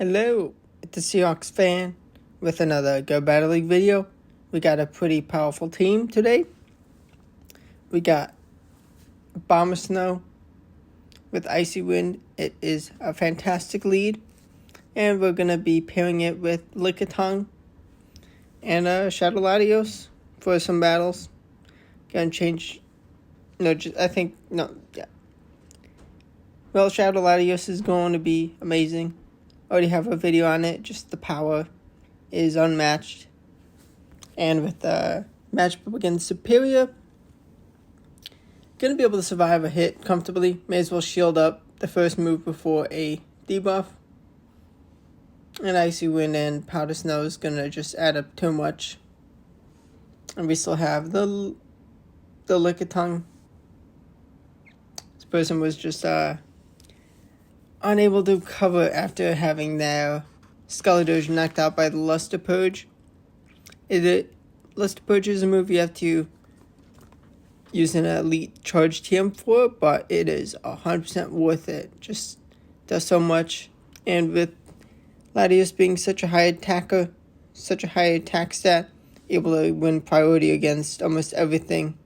Hello, it's the SeahawksFan with another Go Battle League video. We got a pretty powerful team today. We got Abomasnow with Icy Wind. It is a fantastic lead. And we're going to be pairing it with Lickitung and Shadow Latios for some battles. Gonna change... Well, Shadow Latios is going to be amazing. Already have a video on it, just the power is unmatched. And with the matchup against Superior, gonna be able to survive a hit comfortably. May as well shield up the first move before a debuff. And Icy Wind and Powder Snow is gonna just add up too much. And we still have the Lickitung. This person was just unable to cover after having their Skeletor's knocked out by the Luster Purge. Luster Purge is a move you have to use an elite charge TM for, but it is 100% worth it. Just does so much. And with Latios being such a high attacker, such a high attack stat, able to win priority against almost everything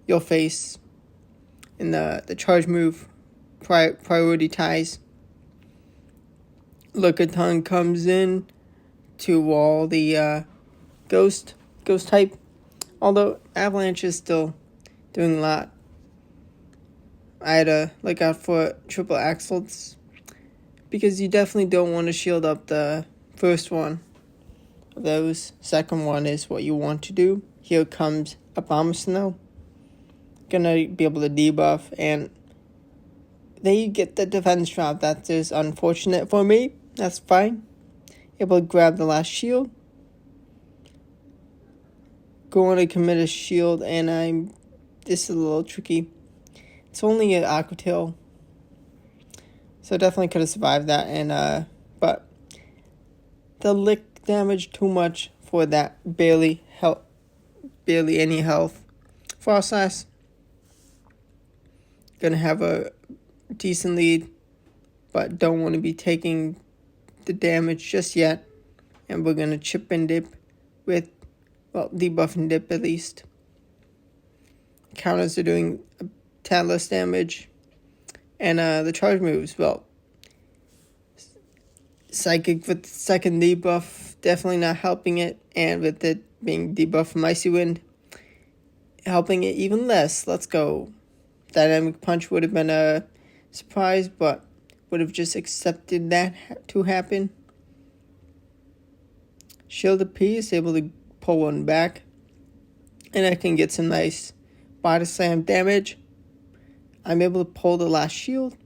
you'll face in the charge move, priority ties. Lickitung comes in to wall the ghost type, although Avalanche is still doing a lot. I had to look out for triple axles because you definitely don't want to shield up the first one of those. Second one is what you want to do. Here comes Abomasnow. Gonna be able to debuff, and they get the defense drop. That is unfortunate for me. That's fine. Able to grab the last shield. Going to commit a shield, and this is a little tricky. It's only an Aqua Tail, so definitely could have survived that. And but the lick damage too much for that barely any health. Frostlass gonna have a decent lead, but don't want to be taking the damage just yet. And we're gonna chip and dip with, debuff and dip at least. Counters are doing a tad less damage. And the charge moves, Psychic with the second debuff, definitely not helping it. And with it being debuff from Icy Wind, helping it even less. Let's go. Dynamic Punch would have been a surprise, but would have just accepted that to happen. Shielded piece, able to pull one back. And I can get some nice body slam damage. I'm able to pull the last shield.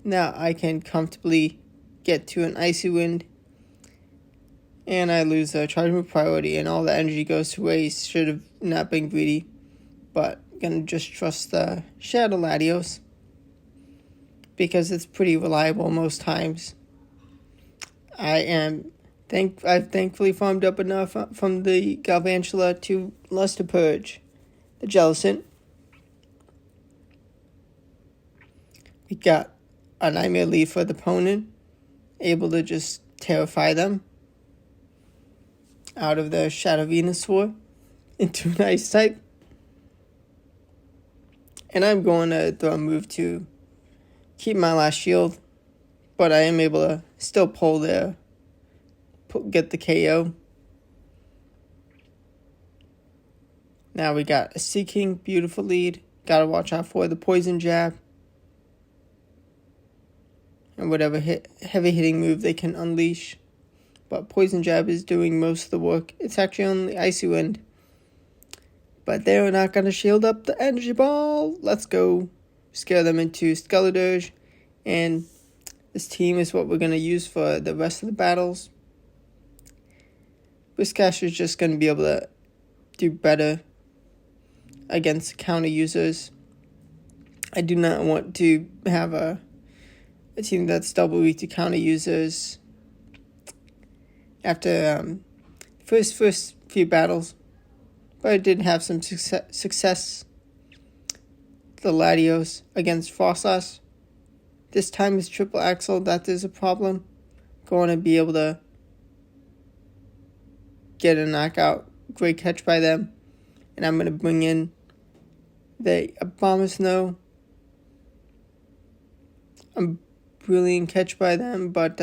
Now I can comfortably get to an Icy Wind. And I lose a charge move priority, and all the energy goes to waste. Should have not been greedy, but gonna just trust the Shadow Latios because it's pretty reliable most times. I've thankfully farmed up enough from the Galvantula to Luster Purge the Jellicent. We got a Nightmare lead for the opponent, able to just terrify them out of their Shadow Venusaur into an Ice type. And I'm going to throw a move to keep my last shield, but I am able to still pull there, get the KO. Now we got a Sea King, beautiful lead. Gotta watch out for the Poison Jab and whatever heavy hitting move they can unleash. But Poison Jab is doing most of the work. It's actually only Icy Wind. But they're not going to shield up the Energy Ball. Let's go. Scare them into Skeletor's. And this team is what we're going to use for the rest of the battles. Whiscash is just going to be able to do better against counter users. I do not want to have a team that's double weak to counter users. After first few battles, but I did have some success. The Latios against Frostlass. This time is triple axle, that is a problem. going to be able to get a knockout. Great catch by them. And I'm going to bring in the Abomasnow. A brilliant catch by them, but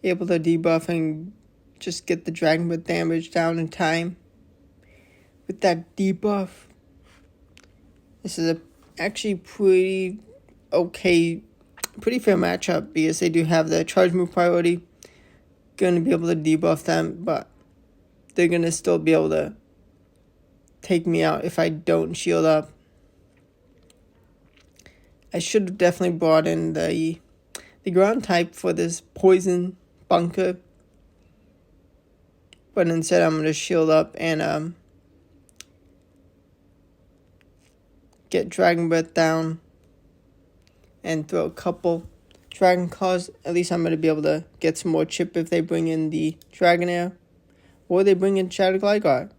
able to debuff and just get the Dragon Breath damage down in time. With that debuff, this is actually pretty fair matchup because they do have the charge move priority. Going to be able to debuff them, but they're going to still be able to take me out if I don't shield up. I should have definitely brought in the ground type for this poison bunker. But instead I'm going to shield up and get Dragon Breath down and throw a couple Dragon Claws. At least I'm going to be able to get some more chip if they bring in the Dragonair. Or they bring in Shadow Gligar,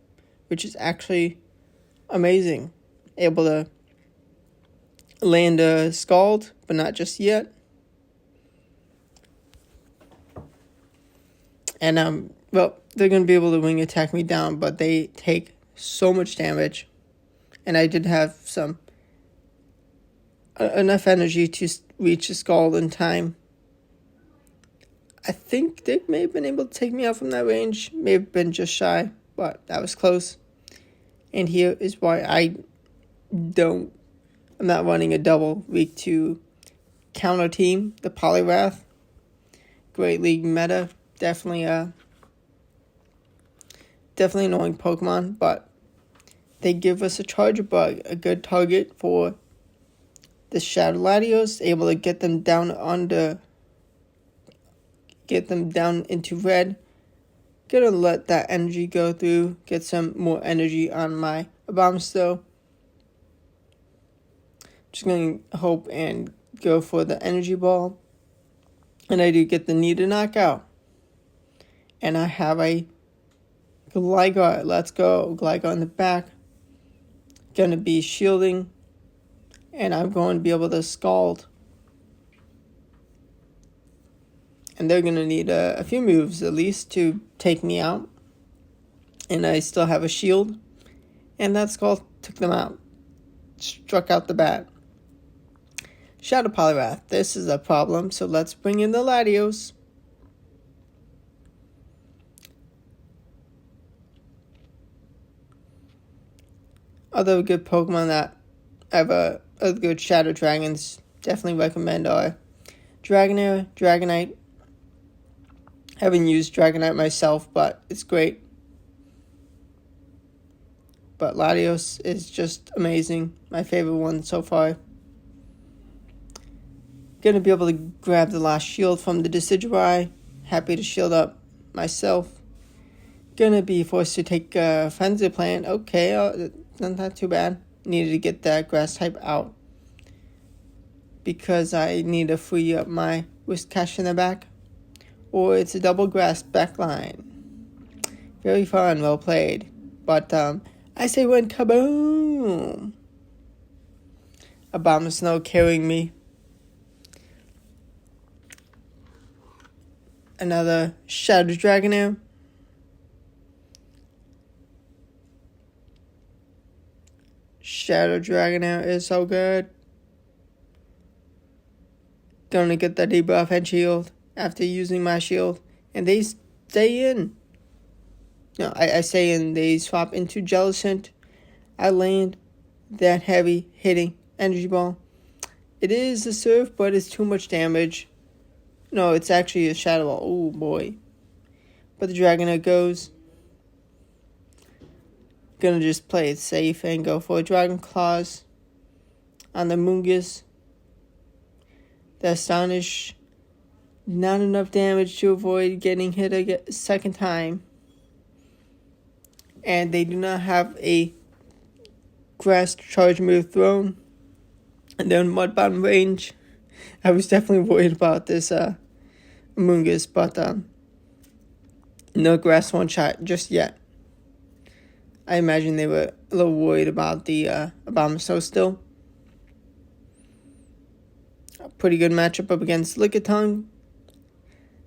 which is actually amazing. Able to land a Scald, but not just yet. And, well, they're going to be able to wing attack me down, but they take so much damage. And I did have enough energy to reach a Scald in time. I think they may have been able to take me out from that range. May have been just shy, but that was close. And here is why I'm not running a double week to counter team the Poliwrath. Great league meta. Definitely annoying Pokemon, but they give us a Charger Bug, a good target for the Shadow Latios, able to get them down into red. Gonna let that energy go through, get some more energy on my Abomasnow. Just gonna hope and go for the energy ball. And I do get the need to knockout. And I have a Gligar. Let's go. Gligar in the back. Gonna be shielding. And I'm going to be able to Scald. And they're going to need a few moves at least to take me out. And I still have a shield. And that Scald took them out. Struck out the bat. Shadow Poliwrath. This is a problem. So let's bring in the Latios. Other good Pokemon that have a good Shadow Dragons definitely recommend are Dragonair, Dragonite. Haven't used Dragonite myself, but it's great. But Latios is just amazing. My favorite one so far. Gonna be able to grab the last shield from the Decidueye. Happy to shield up myself. Gonna be forced to take Frenzy Plant. Okay, not too bad. Needed to get that grass type out because I need to free up my Whiscash in the back, or it's a double grass backline. Very fun, well played. But I say when kaboom! Abomasnow carrying me. Another Shadow Dragonair. Shadow Dragonair is so good. Gonna get the debuff and shield after using my shield. And they stay in. No, I say in. They swap into Jellicent. I land that heavy hitting energy ball. It is a surf, but it's too much damage. No, it's actually a shadow ball. Oh boy. But the Dragonair goes. Gonna just play it safe and go for a Dragon Claws on the Mungus. The Astonish, not enough damage to avoid getting hit a second time. And they do not have a grass charge move thrown. And they're in mud bottom range. I was definitely worried about this Mungus, but no grass one shot just yet. I imagine they were a little worried about the Abomasnow still. A pretty good matchup up against Lickitung.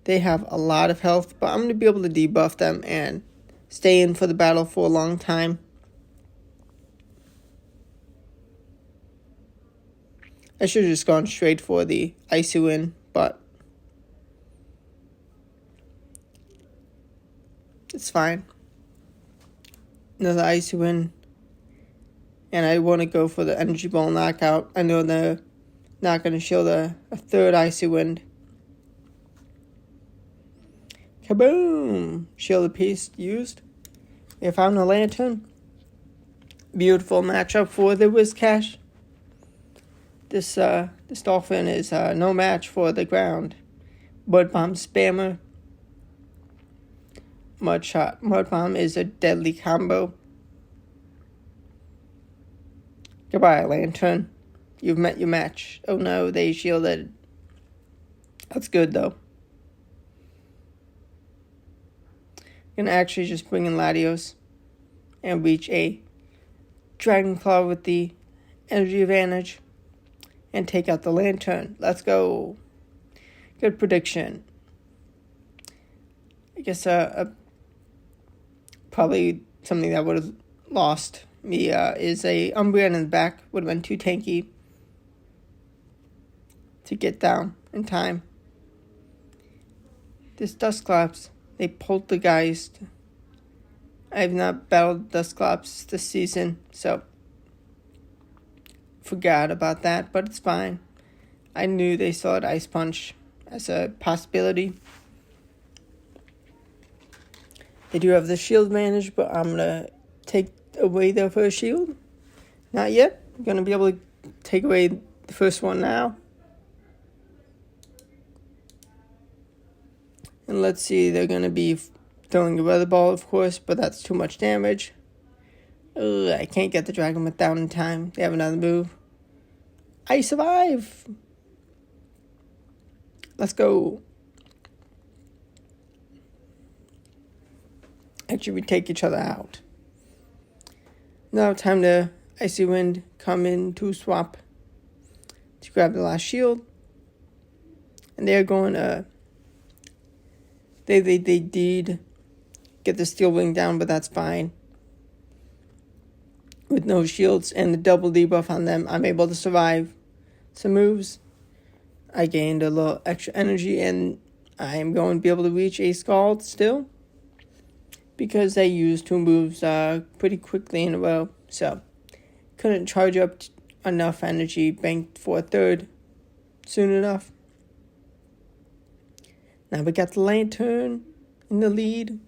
They have a lot of health, but I'm going to be able to debuff them and stay in for the battle for a long time. I should have just gone straight for the Icy Wind, but it's fine. Another Icy Wind. And I want to go for the Energy Ball knockout. I know they're not going to shield a third Icy Wind. Kaboom! Shielded piece used. We found a Lantern. Beautiful matchup for the Whiscash. This Dolphin is no match for the ground. Mud Bomb Spammer. Mud Bomb is a deadly combo. Goodbye, Lantern. You've met your match. Oh no, they shielded. That's good though. Gonna actually just bring in Latios and reach a Dragon Claw with the energy advantage and take out the Lantern. Let's go. Good prediction. I guess probably something that would have lost me is a Umbreon in the back. Would have been too tanky to get down in time. This Dusclops, they poltergeist. I have not battled Dusclops this season, so forgot about that, but it's fine. I knew they still had Ice Punch as a possibility. They do have the shield advantage, but I'm going to take away their first shield. Not yet. I'm going to be able to take away the first one now. And let's see, they're going to be throwing a weather ball, of course, but that's too much damage. Ugh, I can't get the Dragon Myth down in time. They have another move. I survive! Let's go. Actually, we take each other out. Now, time to Icy Wind come in to swap to grab the last shield. And they're going to... They did get the Steel Wing down, but that's fine. With no shields and the double debuff on them, I'm able to survive some moves. I gained a little extra energy, and I am going to be able to reach a Scald still, because they used two moves pretty quickly in a row. So, couldn't charge up enough energy banked for a third soon enough. Now we got the Lantern in the lead.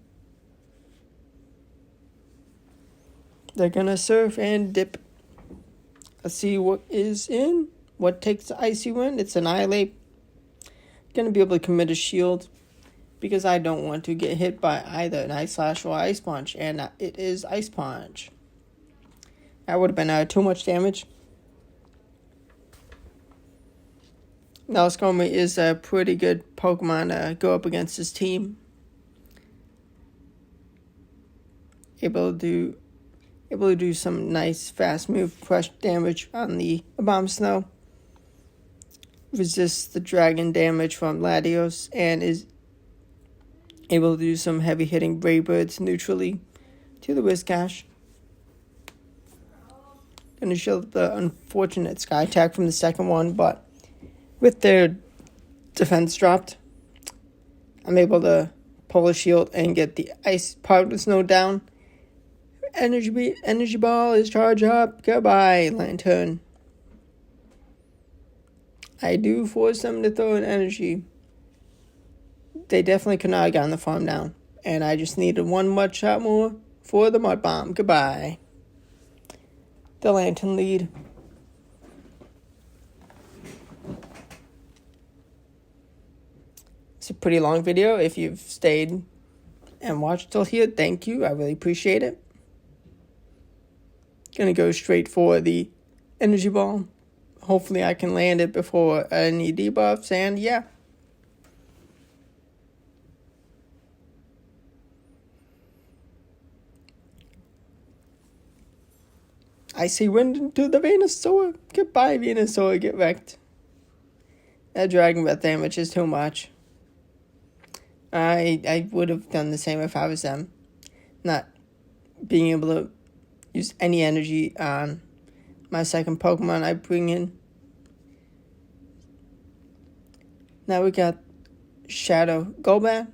They're going to surf and dip. Let's see what is in. What takes the Icy Wind? It's Annihilate. Going to be able to commit a shield because I don't want to get hit by either an Ice Slash or Ice Punch. And it is Ice Punch. That would have been too much damage. Now, Skarmory is a pretty good Pokemon to go up against his team. Able to do some nice fast move crush damage on the Abomasnow. Resists the dragon damage from Latios and is able to do some heavy hitting Brave Birds neutrally to the Whiscash. Gonna show the unfortunate Sky Attack from the second one, but with their defense dropped, I'm able to pull a shield and get the Ice Powder Snow down. Energy Ball is charged up. Goodbye, Lantern. I do force them to throw an energy. They definitely could not have gotten the farm down. And I just needed one mud shot more for the Mud Bomb. Goodbye. The Lantern lead. It's a pretty long video. If you've stayed and watched till here, thank you. I really appreciate it. Gonna go straight for the Energy Ball. Hopefully I can land it before any debuffs, and yeah. Icy Wind into the Venusaur. Goodbye, Venusaur. Get wrecked. That Dragon Breath damage is too much. I would have done the same if I was them. Not being able to use any energy on my second Pokemon I bring in. Now we got Shadow Golbat.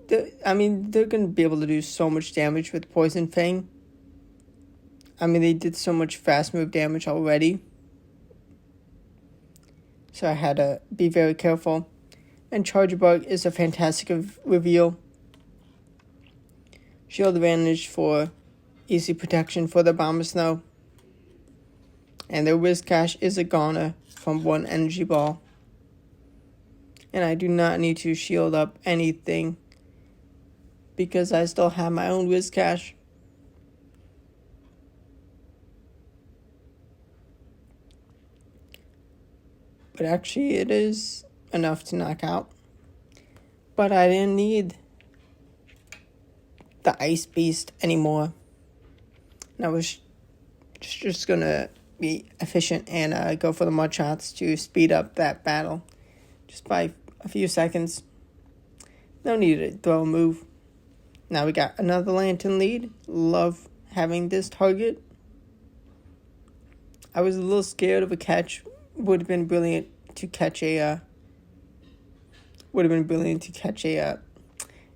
They're going to be able to do so much damage with Poison Fang. They did so much fast move damage already. So I had to be very careful. And Charge Bug is a fantastic reveal. Shield advantage for easy protection for the Abomasnow. And their Whiscash is a goner from one energy ball. And I do not need to shield up anything because I still have my own Whiscash. But actually it is enough to knock out. But I didn't need the Ice Beast anymore. And I was just going to be efficient and go for the Mud Shots to speed up that battle. Just by a few seconds. No need to throw a move. Now we got another Lantern lead. Love having this target. I was a little scared of a catch. Would have been brilliant to catch a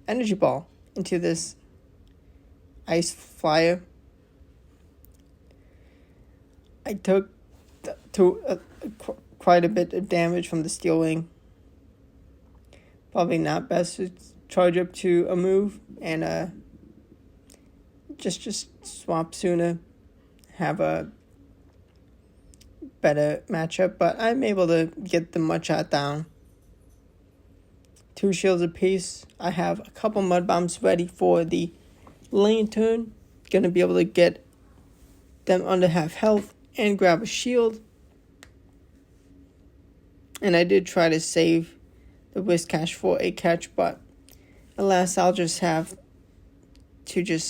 energy ball into this Ice Flyer. I took quite a bit of damage from the Steel Wing. Probably not best to charge up to a move and just swap sooner. Have a better matchup, but I'm able to get the Mud Shot down. 2 shields apiece. I have a couple Mud Bombs ready for the Lantern. Gonna be able to get them under half health and grab a shield. And I did try to save the Whiscash for a catch, but alas, I'll just have to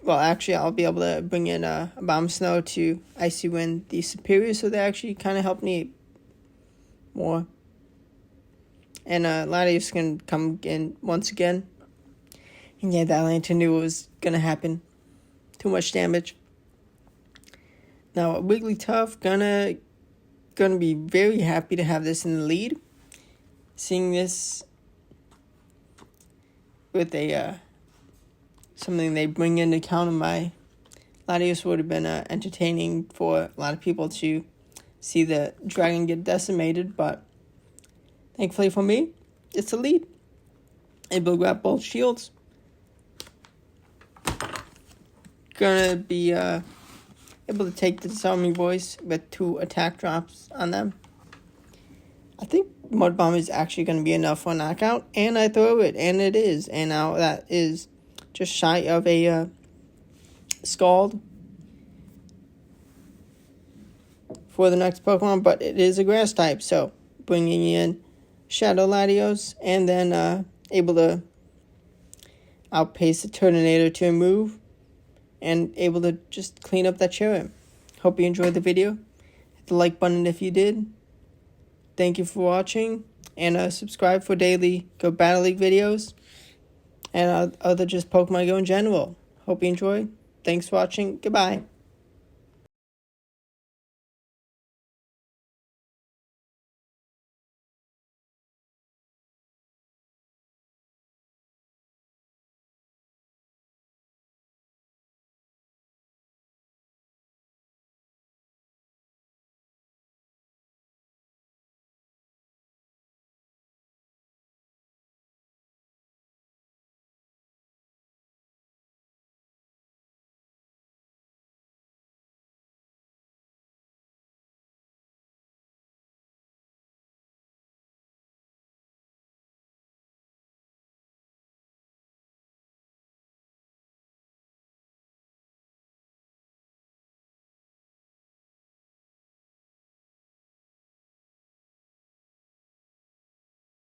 I'll be able to bring in a Abomasnow to Icy Wind the superior, so they actually kind of help me more. And Latios can come in once again. And yeah, that Lantern knew it was going to happen. Too much damage. Now, Wigglytuff gonna be very happy to have this in the lead. Seeing this with a something they bring in to counter my Latios would have been entertaining for a lot of people to see the dragon get decimated, but thankfully for me, it's a lead. Able to grab both shields. Gonna be able to take the Disarming Voice with 2 attack drops on them. I think Mud Bomb is actually going to be enough for a knockout, and I throw it, and it is. And now that is just shy of a Scald for the next Pokemon, but it is a Grass type, so bringing in Shadow Latios, and then able to outpace the Turtonator to a move, and able to just clean up that Cherrim. Hope you enjoyed the video. Hit the like button if you did. Thank you for watching, and subscribe for daily Go Battle League videos, and other just Pokemon Go in general. Hope you enjoyed. Thanks for watching. Goodbye.